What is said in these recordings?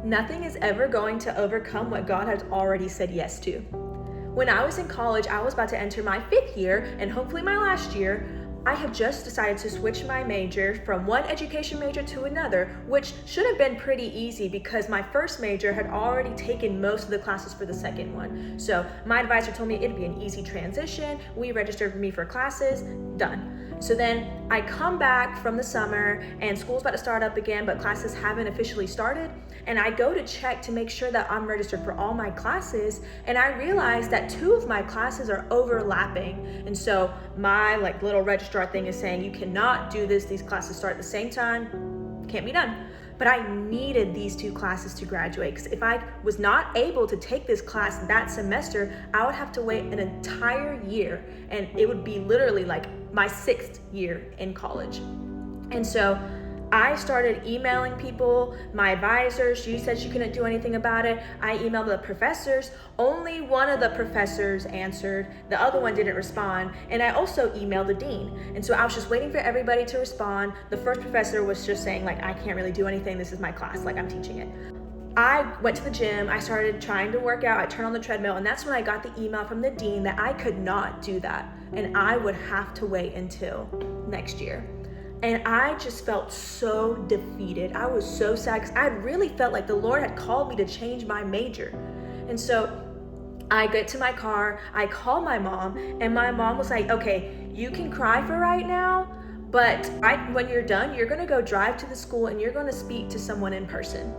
Nothing is ever going to overcome what God has already said yes to. When I was in college, I was about to enter my 5th year and hopefully my last year. I had just decided to switch my major from one education major to another, which should have been pretty easy because my first major had already taken most of the classes for the second one. So my advisor told me it'd be an easy transition. We registered me for classes, done. So then I come back from the summer and school's about to start up again, but classes haven't officially started. And I go to check to make sure that I'm registered for all my classes. And I realize that 2 of my classes are overlapping. And so my little registrar thing is saying, you cannot do this. These classes start at the same time. Can't be done. But I needed these 2 classes to graduate, because if I was not able to take this class that semester, I would have to wait an entire year, and it would be literally like my 6th year in college. And so I started emailing people. My advisor, she said she couldn't do anything about it. I emailed the professors. Only one of the professors answered. The other one didn't respond. And I also emailed the dean. And so I was just waiting for everybody to respond. The first professor was just saying, I can't really do anything. This is my class. I'm teaching it. I went to the gym. I started trying to work out. I turned on the treadmill. And that's when I got the email from the dean that I could not do that. And I would have to wait until next year. And I just felt so defeated. I was so sad because I really felt like the Lord had called me to change my major. And so I get to my car, I call my mom, and my mom was like, okay, you can cry for right now, but when you're done, you're gonna go drive to the school and you're gonna speak to someone in person.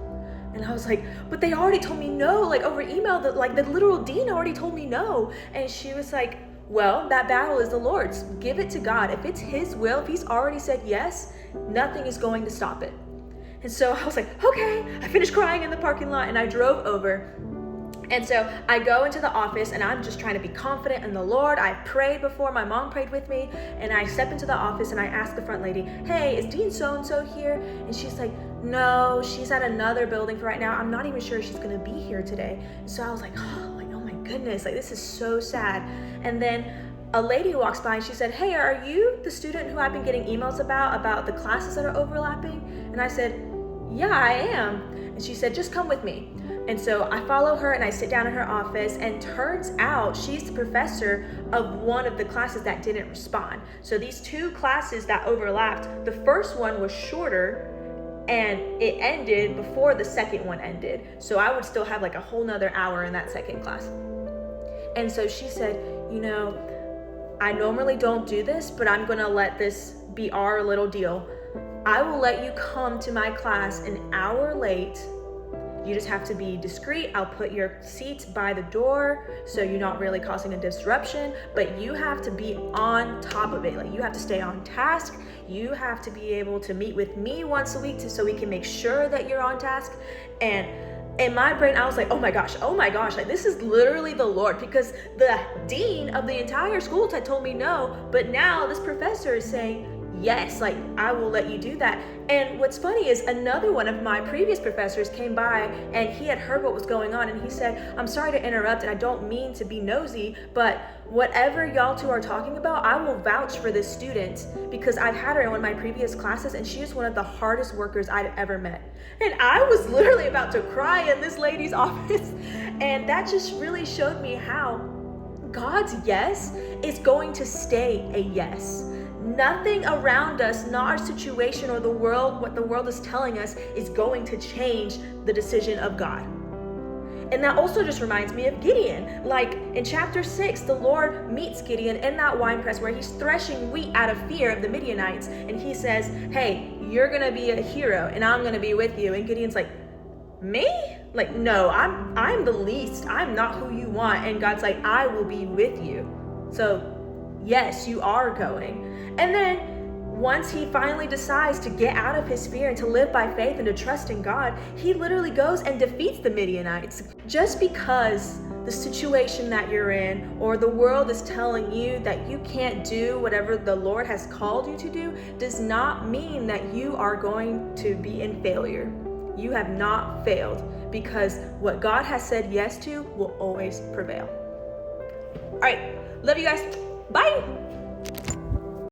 And I was like, but they already told me no, over email, the literal dean already told me no. And she was like, well, that battle is the Lord's. Give it to God. If it's His will, if He's already said yes, nothing is going to stop it. And so I was like, okay. I finished crying in the parking lot and I drove over. And so I go into the office and I'm just trying to be confident in the Lord. I prayed before, my mom prayed with me, and I step into the office and I ask the front lady, hey, is Dean so-and-so here? And she's like, no, she's at another building for right now. I'm not even sure she's gonna be here today. So I was like, oh my goodness, this is so sad. And then a lady walks by and she said, hey, are you the student who I've been getting emails about the classes that are overlapping? And I said, yeah, I am. And she said, just come with me. And so I follow her and I sit down in her office, and turns out she's the professor of one of the classes that didn't respond. So these 2 classes that overlapped, the first one was shorter and it ended before the second one ended. So I would still have a whole nother hour in that second class. And so she said, I normally don't do this, but I'm gonna let this be our little deal. I will let you come to my class an hour late. You just have to be discreet. I'll put your seats by the door so you're not really causing a disruption, but you have to be on top of it. You have to stay on task. You have to be able to meet with me once a week so we can make sure that you're on task. And in my brain, I was like, oh my gosh, this is literally the Lord, because the dean of the entire school had told me no, but now this professor is saying, yes, I will let you do that. And what's funny is another one of my previous professors came by and he had heard what was going on, and he said, I'm sorry to interrupt and I don't mean to be nosy, but whatever y'all 2 are talking about, I will vouch for this student because I've had her in one of my previous classes and she is one of the hardest workers I'd ever met. And I was literally about to cry in this lady's office. And that just really showed me how God's yes is going to stay a yes. Nothing around us, not our situation or the world, what the world is telling us, is going to change the decision of God. And that also just reminds me of Gideon. In chapter 6, the Lord meets Gideon in that winepress where he's threshing wheat out of fear of the Midianites. And he says, hey, you're going to be a hero and I'm going to be with you. And Gideon's like, me? No, I'm the least. I'm not who you want. And God's like, I will be with you. So yes, you are going. And then once he finally decides to get out of his fear and to live by faith and to trust in God, he literally goes and defeats the Midianites. Just because the situation that you're in or the world is telling you that you can't do whatever the Lord has called you to do does not mean that you are going to be in failure. You have not failed, because what God has said yes to will always prevail. All right, love you guys. Bye.